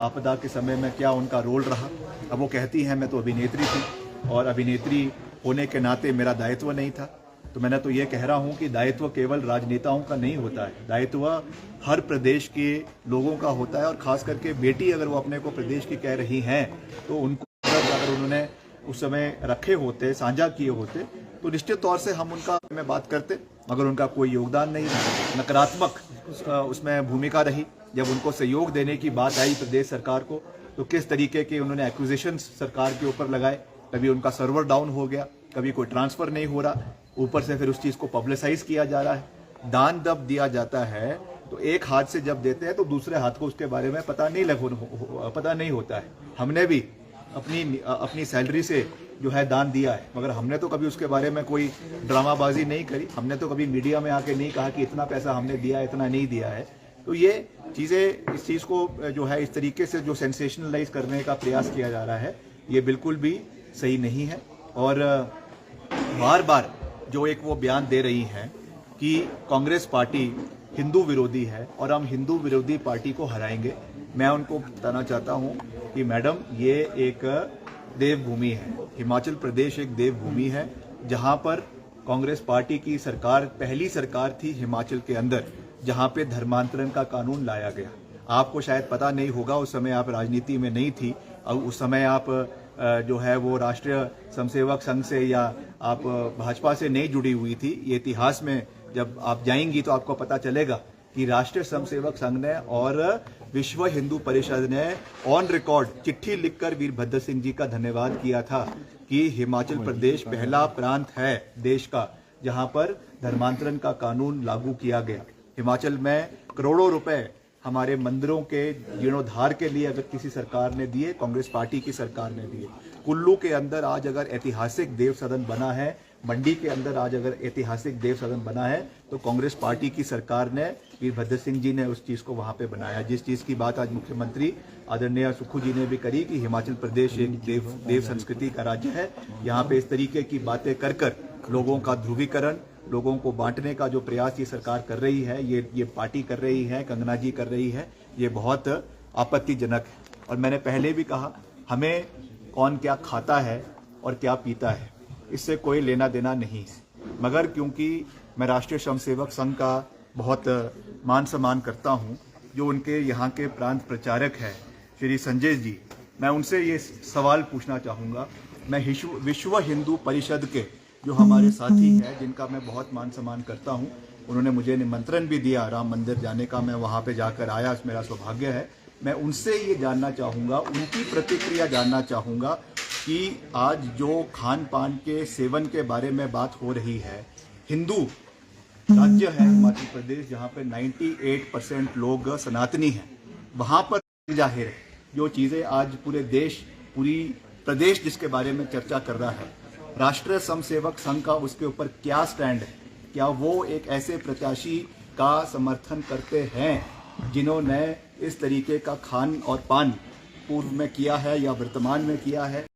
आपदा के समय में क्या उनका रोल रहा। अब वो कहती हैं मैं तो अभिनेत्री थी और अभिनेत्री होने के नाते मेरा दायित्व नहीं था। तो मैंने तो ये कह रहा हूँ कि दायित्व केवल राजनेताओं का नहीं होता है, दायित्व हर प्रदेश के लोगों का होता है। और खास करके बेटी अगर वो अपने को प्रदेश की कह रही हैं तो उनको अगर उन्होंने उस समय रखे होते, साझा किए होते, तो निश्चित तौर से हम उनका में बात करते। मगर उनका कोई योगदान नहीं, नकारात्मक उसमें भूमिका रही। जब उनको सहयोग देने की बात आई प्रदेश सरकार को, तो किस तरीके के उन्होंने एक्विजिशन सरकार के ऊपर लगाए। कभी उनका सर्वर डाउन हो गया, कभी कोई ट्रांसफर नहीं हो रहा, ऊपर से फिर उस चीज को पब्लिसाइज किया जा रहा है। दान जब दिया जाता है तो एक हाथ से जब देते हैं तो दूसरे हाथ को उसके बारे में पता नहीं होता है। हमने भी अपनी सैलरी से जो है दान दिया है, मगर हमने तो कभी उसके बारे में कोई ड्रामाबाजी नहीं करी। हमने तो कभी मीडिया में आके नहीं कहा कि इतना पैसा हमने दिया, इतना नहीं दिया है। तो ये चीजें, इस चीज को जो है इस तरीके से जो सेंसेशनलाइज करने का प्रयास किया जा रहा है, ये बिल्कुल भी सही नहीं है। और बार बार जो एक वो बयान दे रही हैं कि कांग्रेस पार्टी हिंदू विरोधी है और हम हिंदू विरोधी पार्टी को हराएंगे, मैं उनको बताना चाहता हूं कि मैडम, ये एक देवभूमि है। हिमाचल प्रदेश एक देवभूमि है जहां पर कांग्रेस पार्टी की सरकार पहली सरकार थी हिमाचल के अंदर जहां पे धर्मांतरण का कानून लाया गया। आपको शायद पता नहीं होगा, उस समय आप राजनीति में नहीं थी और उस समय आप जो है वो राष्ट्रीय स्वयंसेवक संघ से या आप भाजपा से नहीं जुड़ी हुई थी। ये इतिहास में जब आप जाएंगी तो आपको पता चलेगा कि राष्ट्रीय स्वयंसेवक संघ ने और विश्व हिंदू परिषद ने ऑन रिकॉर्ड चिट्ठी लिखकर वीरभद्र सिंह जी का धन्यवाद किया था कि हिमाचल प्रदेश पहला प्रांत है देश का जहां पर धर्मांतरण का कानून लागू किया गया। हिमाचल में करोड़ों रुपए हमारे मंदिरों के जीर्णोद्धार के लिए अगर किसी सरकार ने दिए, कांग्रेस पार्टी की सरकार ने दिए। कुल्लू के अंदर आज अगर ऐतिहासिक देव सदन बना है, मंडी के अंदर आज अगर ऐतिहासिक देव सदन बना है, तो कांग्रेस पार्टी की सरकार ने, वीरभद्र सिंह जी ने उस चीज को वहां पे बनाया। जिस चीज की बात आज मुख्यमंत्री आदरणीय सुक्खू जी ने भी करी कि हिमाचल प्रदेश एक देव संस्कृति का राज्य है। यहाँ पे इस तरीके की बातें कर लोगों का ध्रुवीकरण, लोगों को बांटने का जो प्रयास ये सरकार कर रही है, ये पार्टी कर रही है, कंगना जी कर रही है, ये बहुत आपत्तिजनक है। और मैंने पहले भी कहा, हमें कौन क्या खाता है और क्या पीता है इससे कोई लेना देना नहीं है। मगर क्योंकि मैं राष्ट्रीय स्वयंसेवक संघ का बहुत मान सम्मान करता हूं, जो उनके यहाँ के प्रांत प्रचारक हैं श्री संजय जी, मैं उनसे ये सवाल पूछना चाहूँगा। मैं विश्व हिंदू परिषद के जो हमारे साथी हैं, जिनका मैं बहुत मान सम्मान करता हूं, उन्होंने मुझे निमंत्रण भी दिया राम मंदिर जाने का, मैं वहां पे जाकर आया, मेरा सौभाग्य है। मैं उनसे ये जानना चाहूँगा, उनकी प्रतिक्रिया जानना चाहूँगा कि आज जो खान पान के सेवन के बारे में बात हो रही है, हिंदू राज्य है हिमाचल प्रदेश जहाँ पे 98% लोग सनातनी हैं, वहाँ पर जाहिर है जो चीज़ें आज पूरे देश, पूरी प्रदेश जिसके बारे में चर्चा कर रहा है, राष्ट्रीय स्वयंसेवक संघ का उसके ऊपर क्या स्टैंड है? क्या वो एक ऐसे प्रत्याशी का समर्थन करते हैं जिन्होंने इस तरीके का खान और पान पूर्व में किया है या वर्तमान में किया है?